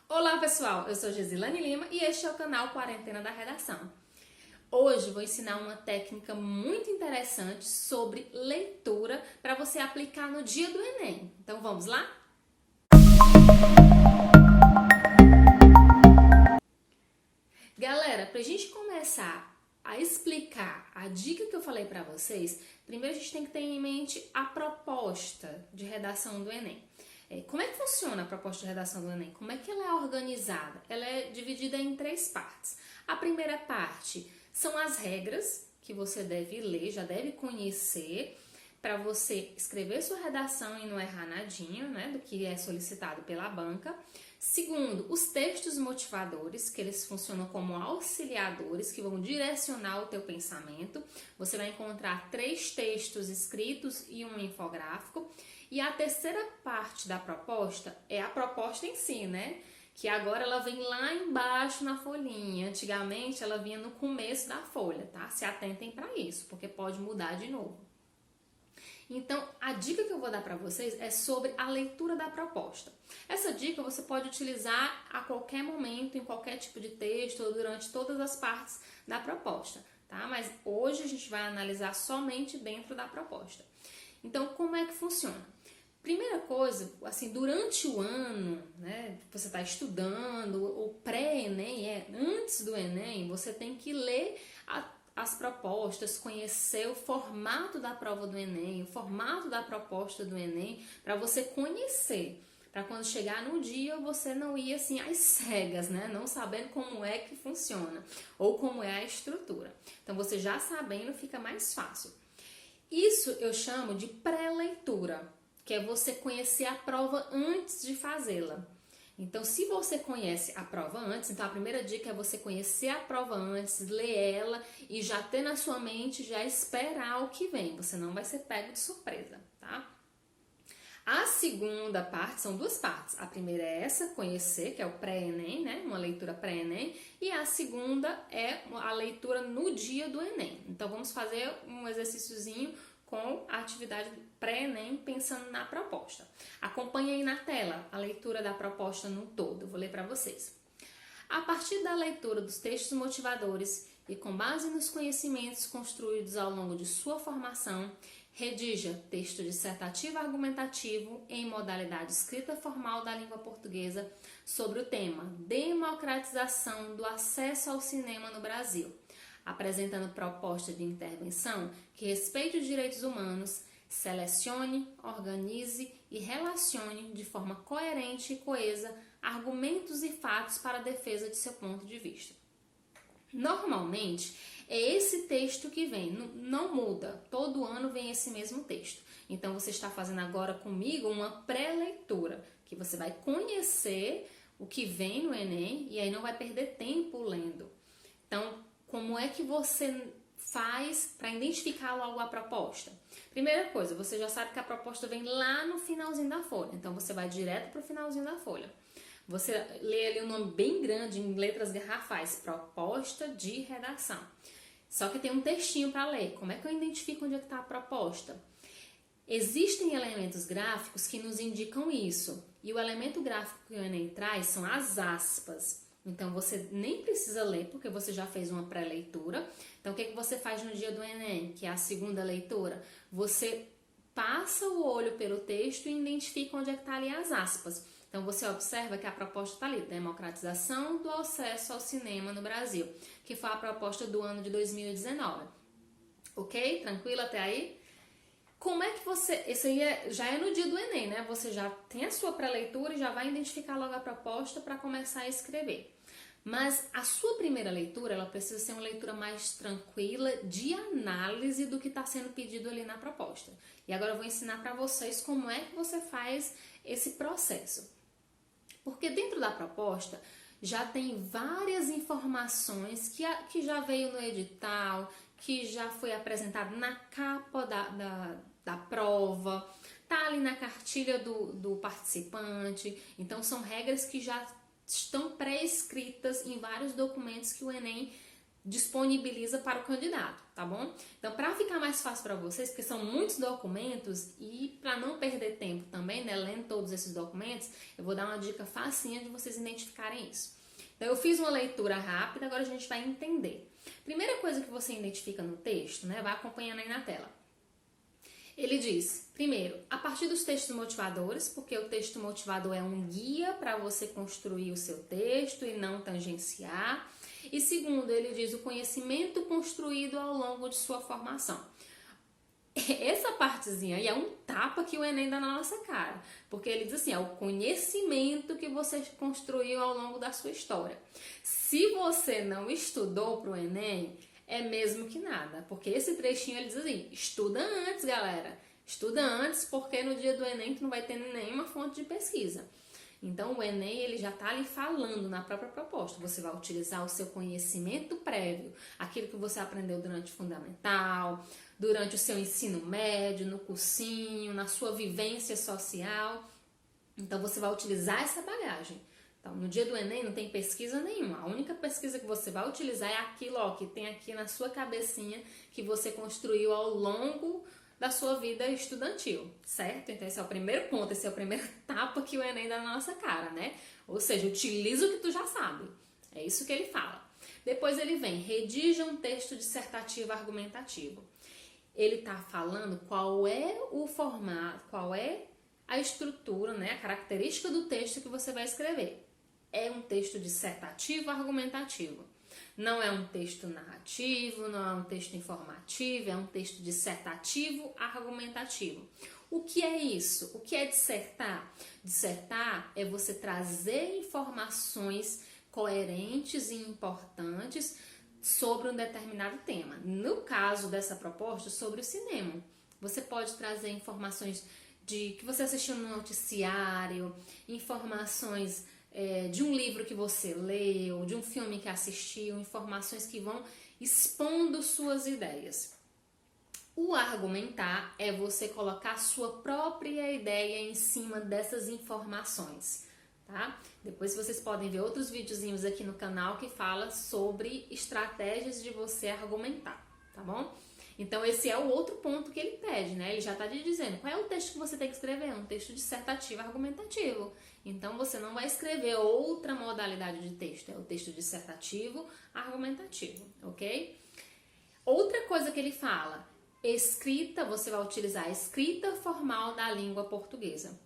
Olá pessoal, eu sou Gesilane Lima e este é o canal Quarentena da Redação. Hoje vou ensinar uma técnica muito interessante sobre leitura para você aplicar no dia do Enem. Então vamos lá? Galera, para a gente começar a explicar a dica que eu falei para vocês, primeiro a gente tem que ter em mente a proposta de redação do Enem. Como é que funciona a proposta de redação do Enem? Como é que ela é organizada? Ela é dividida em 3 partes. A primeira parte são as regras que você deve ler, já deve conhecer, para você escrever sua redação e não errar nadinha, né, do que é solicitado pela banca. Segundo, os textos motivadores, que eles funcionam como auxiliadores, que vão direcionar o teu pensamento. Você vai encontrar 3 textos escritos e um infográfico. E a terceira parte da proposta é a proposta em si, né? Que agora ela vem lá embaixo na folhinha. Antigamente ela vinha no começo da folha, tá? Se atentem para isso, porque pode mudar de novo. Então, a dica que eu vou dar para vocês é sobre a leitura da proposta. Essa dica você pode utilizar a qualquer momento, em qualquer tipo de texto ou durante todas as partes da proposta, tá? Mas hoje a gente vai analisar somente dentro da proposta. Então, como é que funciona? Primeira coisa, assim, durante o ano, né, você está estudando, o pré-ENEM, antes do ENEM, você tem que ler as propostas, conhecer o formato da prova do Enem, o formato da proposta do Enem, para você conhecer, para quando chegar no dia você não ir assim às cegas, né? Não sabendo como é que funciona ou como é a estrutura. Então você já sabendo fica mais fácil. Isso eu chamo de pré-leitura, que é você conhecer a prova antes de fazê-la. Então, se você conhece a prova antes, então a primeira dica é você conhecer a prova antes, ler ela e já ter na sua mente, já esperar o que vem. Você não vai ser pego de surpresa, tá? A segunda parte, são 2 partes. A primeira é essa, conhecer, que é o pré-ENEM, né? Uma leitura pré-ENEM. E a segunda é a leitura no dia do Enem. Então, vamos fazer um exercíciozinho com a atividade pré-ENEM pensando na proposta. Acompanhe aí na tela a leitura da proposta no todo. Eu vou ler para vocês. A partir da leitura dos textos motivadores e com base nos conhecimentos construídos ao longo de sua formação, redija texto dissertativo argumentativo em modalidade escrita formal da língua portuguesa sobre o tema Democratização do acesso ao cinema no Brasil, apresentando proposta de intervenção que respeite os direitos humanos, selecione, organize e relacione de forma coerente e coesa argumentos e fatos para a defesa de seu ponto de vista. Normalmente, é esse texto que vem, não muda, todo ano vem esse mesmo texto. Então, você está fazendo agora comigo uma pré-leitura, que você vai conhecer o que vem no Enem e aí não vai perder tempo lendo. Então, como é que você faz para identificar logo a proposta? Primeira coisa, você já sabe que a proposta vem lá no finalzinho da folha, então você vai direto para o finalzinho da folha. Você lê ali um nome bem grande em letras garrafais, proposta de redação. Só que tem um textinho para ler. Como é que eu identifico onde é que está a proposta? Existem elementos gráficos que nos indicam isso. E o elemento gráfico que o Enem traz são as aspas. Então, você nem precisa ler, porque você já fez uma pré-leitura. Então, o que você faz no dia do Enem, que é a segunda leitura? Você passa o olho pelo texto e identifica onde é que está ali as aspas. Então, você observa que a proposta está ali, democratização do acesso ao cinema no Brasil, que foi a proposta do ano de 2019. Ok? Tranquilo até aí? Como é que você... Isso aí já é no dia do Enem, né? Você já tem a sua pré-leitura e já vai identificar logo a proposta para começar a escrever. Mas a sua primeira leitura, ela precisa ser uma leitura mais tranquila de análise do que está sendo pedido ali na proposta. E agora eu vou ensinar para vocês como é que você faz esse processo. Porque dentro da proposta já tem várias informações que já veio no edital, que já foi apresentado na capa da prova, tá ali na cartilha do participante. Então são regras que já estão pré-escritas em vários documentos que o Enem disponibiliza para o candidato, tá bom? Então, para ficar mais fácil para vocês, porque são muitos documentos e para não perder tempo também, né, lendo todos esses documentos, eu vou dar uma dica facinha de vocês identificarem isso. Então, eu fiz uma leitura rápida, agora a gente vai entender. Primeira coisa que você identifica no texto, né, vai acompanhando aí na tela. Ele diz, primeiro, a partir dos textos motivadores, porque o texto motivador é um guia para você construir o seu texto e não tangenciar. E segundo, ele diz o conhecimento construído ao longo de sua formação. Essa partezinha aí é um tapa que o Enem dá na nossa cara, porque ele diz assim, é o conhecimento que você construiu ao longo da sua história. Se você não estudou para o Enem, é mesmo que nada, porque esse trechinho ele diz assim, estuda antes, galera, estuda antes, porque no dia do Enem tu não vai ter nenhuma fonte de pesquisa. Então o Enem ele já está ali falando na própria proposta, você vai utilizar o seu conhecimento prévio, aquilo que você aprendeu durante o fundamental, durante o seu ensino médio, no cursinho, na sua vivência social. Então você vai utilizar essa bagagem. Então, no dia do Enem não tem pesquisa nenhuma. A única pesquisa que você vai utilizar é aquilo ó, que tem aqui na sua cabecinha que você construiu ao longo da sua vida estudantil, certo? Então esse é o primeiro ponto, esse é o primeiro tapa que o Enem dá na nossa cara, né? Ou seja, utiliza o que tu já sabe. É isso que ele fala. Depois ele vem, redija um texto dissertativo argumentativo. Ele tá falando qual é o formato, qual é a estrutura, né? A característica do texto que você vai escrever. É um texto dissertativo argumentativo. Não é um texto narrativo, não é um texto informativo, é um texto dissertativo argumentativo. O que é isso? O que é dissertar? Dissertar é você trazer informações coerentes e importantes sobre um determinado tema. No caso dessa proposta, sobre o cinema. Você pode trazer informações de que você assistiu no noticiário, informações de um livro que você leu, de um filme que assistiu, informações que vão expondo suas ideias. O argumentar é você colocar sua própria ideia em cima dessas informações, tá? Depois vocês podem ver outros videozinhos aqui no canal que fala sobre estratégias de você argumentar, tá bom? Então esse é o outro ponto que ele pede, né? Ele já está te dizendo qual é o texto que você tem que escrever, um texto dissertativo argumentativo. Então você não vai escrever outra modalidade de texto, é o texto dissertativo argumentativo, ok? Outra coisa que ele fala, escrita, você vai utilizar a escrita formal da língua portuguesa.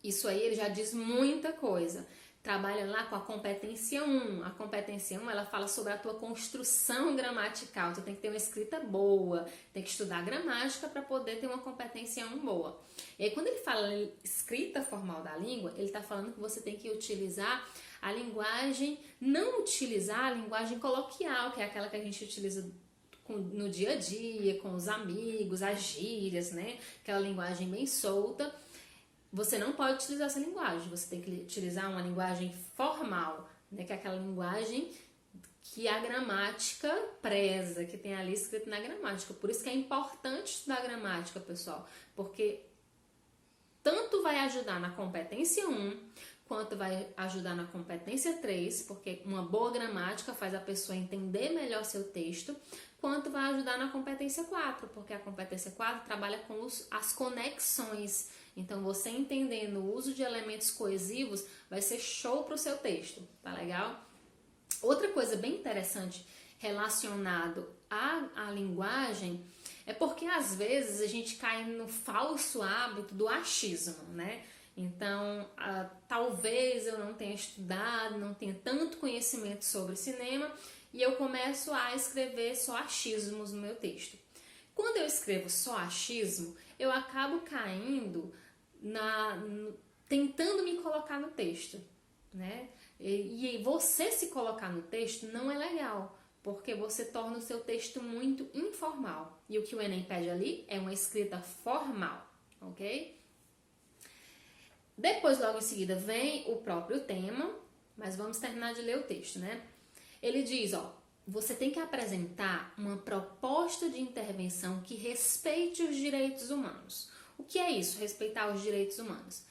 Isso aí ele já diz muita coisa. Trabalha lá com a competência 1. A competência 1, ela fala sobre a tua construção gramatical. Tu tem que ter uma escrita boa, tem que estudar gramática para poder ter uma competência 1 boa. E aí quando ele fala escrita formal da língua, ele está falando que você tem que utilizar a linguagem, não utilizar a linguagem coloquial, que é aquela que a gente utiliza no dia a dia, com os amigos, as gírias, né? Aquela linguagem bem solta. Você não pode utilizar essa linguagem, você tem que utilizar uma linguagem formal, né? Que é aquela linguagem que a gramática preza, que tem ali escrito na gramática. Por isso que é importante estudar gramática, pessoal, porque tanto vai ajudar na competência 1, quanto vai ajudar na competência 3, porque uma boa gramática faz a pessoa entender melhor seu texto, quanto vai ajudar na competência 4, porque a competência 4 trabalha com as conexões. Então, você entendendo o uso de elementos coesivos vai ser show para o seu texto, tá legal? Outra coisa bem interessante relacionado à linguagem é porque às vezes a gente cai no falso hábito do achismo, né? Então, talvez eu não tenha estudado, não tenha tanto conhecimento sobre cinema e eu começo a escrever só achismos no meu texto. Quando eu escrevo só achismo, eu acabo caindo tentando me colocar no texto, né? E você se colocar no texto não é legal, porque você torna o seu texto muito informal. E o que o Enem pede ali é uma escrita formal, ok? Depois, logo em seguida, vem o próprio tema, mas vamos terminar de ler o texto, né? Ele diz, ó, você tem que apresentar uma proposta de intervenção que respeite os direitos humanos. O que é isso, respeitar os direitos humanos?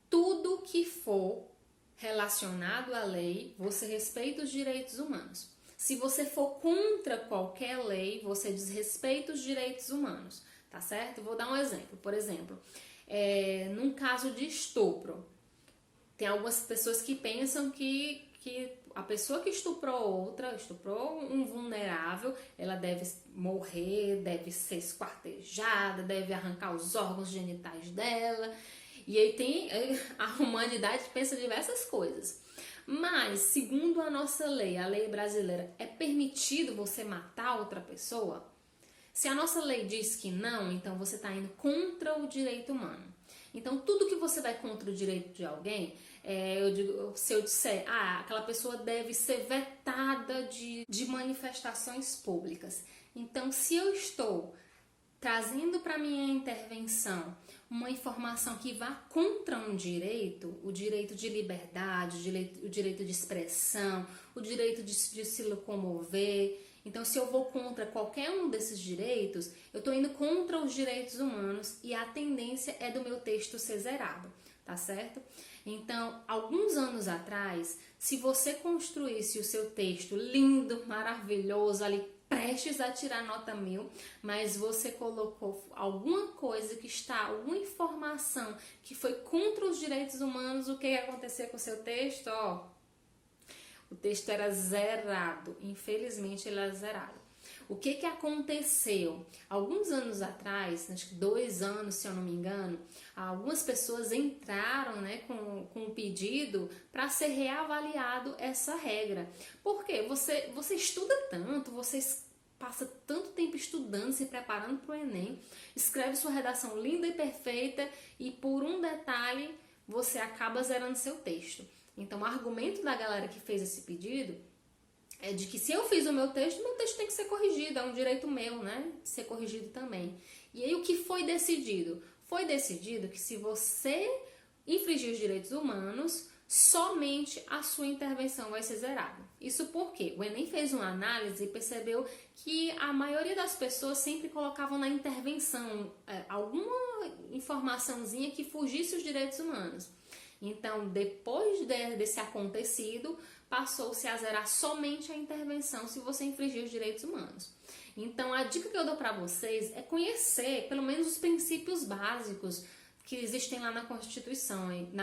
Tudo que for relacionado à lei, você respeita os direitos humanos. Se você for contra qualquer lei, você desrespeita os direitos humanos, tá certo? Vou dar um exemplo. Por exemplo, num caso de estupro, tem algumas pessoas que pensam que a pessoa que estuprou um vulnerável, ela deve morrer, deve ser esquartejada, deve arrancar os órgãos genitais dela. E aí a humanidade pensa diversas coisas. Mas, segundo a nossa lei, a lei brasileira, é permitido você matar outra pessoa? Se a nossa lei diz que não, então você está indo contra o direito humano. Então, tudo que você vai contra o direito de alguém, se eu disser, aquela pessoa deve ser vetada de manifestações públicas. Então, se eu estou trazendo para minha intervenção uma informação que vá contra um direito, o direito de liberdade, o direito de expressão, o direito de se locomover. Então, se eu vou contra qualquer um desses direitos, eu estou indo contra os direitos humanos e a tendência é do meu texto ser zerado, tá certo? Então, alguns anos atrás, se você construísse o seu texto lindo, maravilhoso, ali prestes a tirar nota 1000, mas você colocou alguma coisa alguma informação que foi contra os direitos humanos, o que ia acontecer com o seu texto? O texto era zerado, infelizmente ele era zerado. O que aconteceu? Alguns anos atrás, acho que 2 anos, se eu não me engano, algumas pessoas entraram, com um pedido para ser reavaliado essa regra. Por quê? Você estuda tanto, você passa tanto tempo estudando, se preparando para o Enem, escreve sua redação linda e perfeita e por um detalhe você acaba zerando seu texto. Então, o argumento da galera que fez esse pedido é de que se eu fiz o meu texto tem que ser corrigido, é um direito meu, ser corrigido também. E aí o que foi decidido? Foi decidido que se você infringir os direitos humanos, somente a sua intervenção vai ser zerada. Isso porque o Enem fez uma análise e percebeu que a maioria das pessoas sempre colocavam na intervenção alguma informaçãozinha que fugisse os direitos humanos. Então, depois desse acontecido, passou-se a zerar somente a intervenção se você infringir os direitos humanos. Então, a dica que eu dou para vocês é conhecer pelo menos os princípios básicos que existem lá na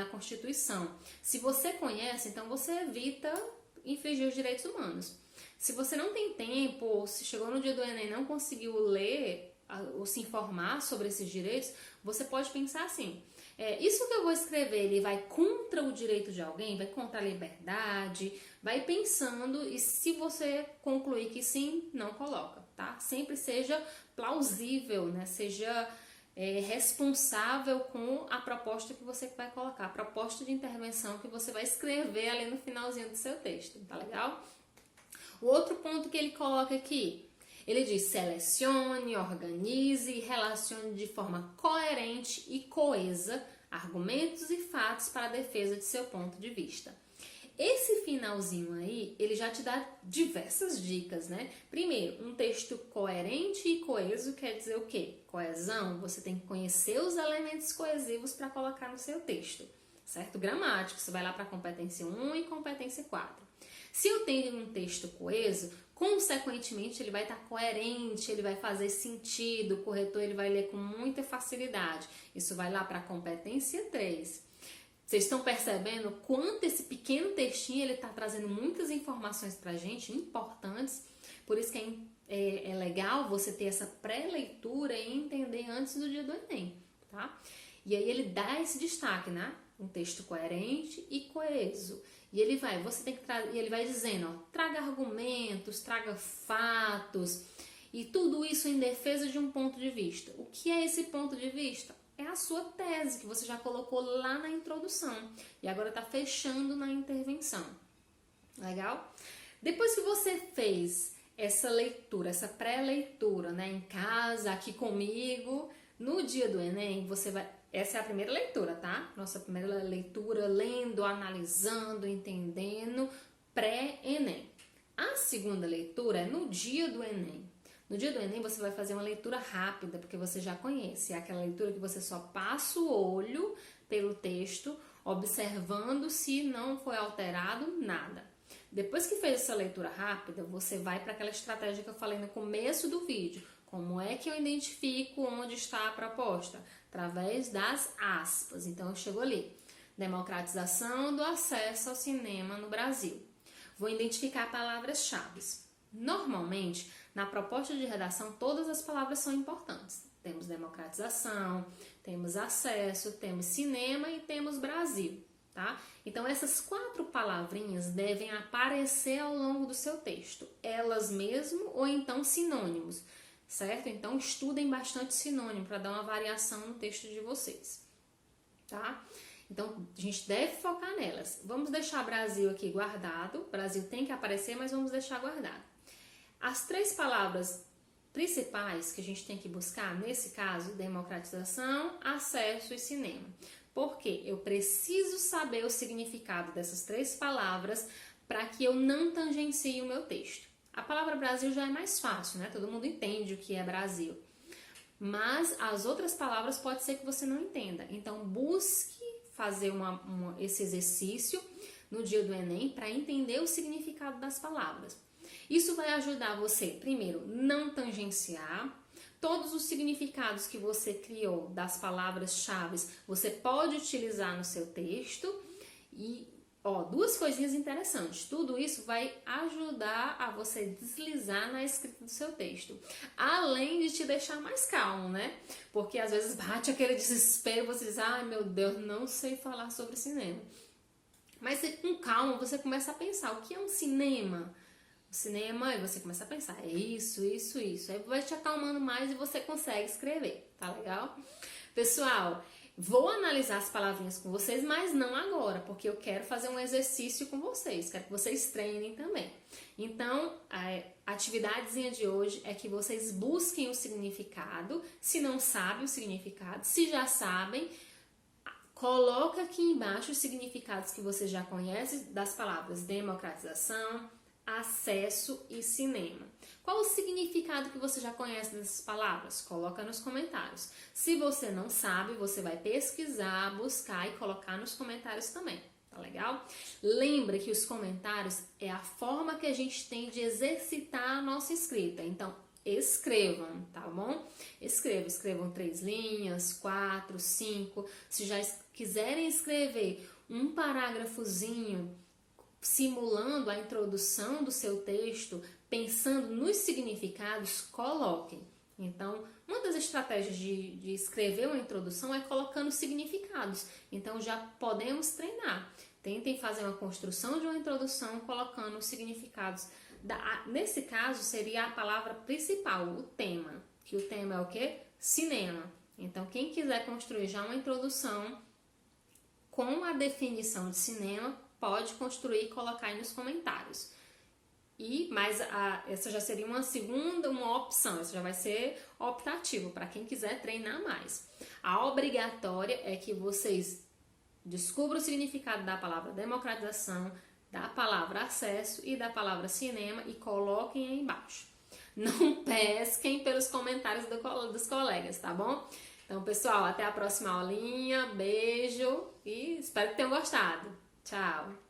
Constituição. Se você conhece, então você evita infringir os direitos humanos. Se você não tem tempo, ou se chegou no dia do Enem e não conseguiu ler ou se informar sobre esses direitos, você pode pensar assim: isso que eu vou escrever, ele vai contra o direito de alguém, vai contra a liberdade, vai pensando, e se você concluir que sim, não coloca, tá? Sempre seja plausível, seja responsável com a proposta que você vai colocar, a proposta de intervenção que você vai escrever ali no finalzinho do seu texto, tá legal? O outro ponto que ele coloca aqui, ele diz: selecione, organize e relacione de forma coerente e coesa argumentos e fatos para a defesa de seu ponto de vista. Esse finalzinho aí, ele já te dá diversas dicas, Primeiro, um texto coerente e coeso quer dizer o quê? Coesão, você tem que conhecer os elementos coesivos para colocar no seu texto, certo? Gramático, você vai lá para a competência 1 e competência 4. Se eu tenho um texto coeso, consequentemente ele vai estar coerente, ele vai fazer sentido, o corretor ele vai ler com muita facilidade. Isso vai lá para a competência 3. Vocês estão percebendo quanto esse pequeno textinho ele está trazendo muitas informações para a gente, importantes. Por isso que é legal você ter essa pré-leitura e entender antes do dia do Enem, tá? E aí ele dá esse destaque, Um texto coerente e coeso. E ele vai dizendo, traga argumentos, traga fatos, e tudo isso em defesa de um ponto de vista. O que é esse ponto de vista? É a sua tese, que você já colocou lá na introdução, e agora está fechando na intervenção. Legal? Depois que você fez essa leitura, essa pré-leitura, em casa, aqui comigo, no dia do Enem, essa é a primeira leitura, tá? Nossa primeira leitura, lendo, analisando, entendendo, pré-Enem. A segunda leitura é no dia do Enem. No dia do Enem você vai fazer uma leitura rápida, porque você já conhece. É aquela leitura que você só passa o olho pelo texto, observando se não foi alterado nada. Depois que fez essa leitura rápida, você vai para aquela estratégia que eu falei no começo do vídeo. Como é que eu identifico onde está a proposta? Através das aspas. Então, eu chego ali. Democratização do acesso ao cinema no Brasil. Vou identificar palavras-chave. Normalmente, na proposta de redação, todas as palavras são importantes. Temos democratização, temos acesso, temos cinema e temos Brasil, tá? Então, essas 4 palavrinhas devem aparecer ao longo do seu texto, elas mesmo ou então sinônimos, certo? Então, estudem bastante sinônimo para dar uma variação no texto de vocês, tá? Então, a gente deve focar nelas. Vamos deixar Brasil aqui guardado. Brasil tem que aparecer, mas vamos deixar guardado. As 3 palavras principais que a gente tem que buscar, nesse caso, democratização, acesso e cinema. Porque eu preciso saber o significado dessas 3 palavras para que eu não tangencie o meu texto. A palavra Brasil já é mais fácil, né? Todo mundo entende o que é Brasil. Mas as outras palavras pode ser que você não entenda. Então, busque fazer esse exercício no dia do Enem para entender o significado das palavras. Isso vai ajudar você, primeiro, não tangenciar. Todos os significados que você criou das palavras-chave, você pode utilizar no seu texto. E, 2 coisinhas interessantes. Tudo isso vai ajudar a você deslizar na escrita do seu texto. Além de te deixar mais calmo, né? Porque às vezes bate aquele desespero, você diz, ai meu Deus, não sei falar sobre cinema. Mas com calma você começa a pensar, o que é um cinema? O cinema, e você começa a pensar, é isso. Aí vai te acalmando mais e você consegue escrever, tá legal? Pessoal, vou analisar as palavrinhas com vocês, mas não agora, porque eu quero fazer um exercício com vocês, quero que vocês treinem também. Então, a atividadezinha de hoje é que vocês busquem o significado, se não sabem o significado, se já sabem, coloca aqui embaixo os significados que você já conhece das palavras democratização, acesso e cinema. Qual o significado que você já conhece dessas palavras? Coloca nos comentários. Se você não sabe, você vai pesquisar, buscar e colocar nos comentários também. Tá legal? Lembra que os comentários é a forma que a gente tem de exercitar a nossa escrita. Então, escrevam, tá bom? Escrevam 3 linhas, 4, 5. Se já quiserem escrever um parágrafozinho simulando a introdução do seu texto, pensando nos significados, coloquem. Então, uma das estratégias de escrever uma introdução é colocando significados. Então, já podemos treinar. Tentem fazer uma construção de uma introdução colocando os significados. Nesse caso, seria a palavra principal, o tema. Que o tema é o quê? Cinema. Então, quem quiser construir já uma introdução com a definição de cinema, pode construir e colocar aí nos comentários. Mas essa já seria uma opção, essa já vai ser optativo para quem quiser treinar mais. A obrigatória é que vocês descubram o significado da palavra democratização, da palavra acesso e da palavra cinema e coloquem aí embaixo. Não pesquem pelos comentários dos colegas, tá bom? Então, pessoal, até a próxima aulinha, beijo e espero que tenham gostado. Tchau!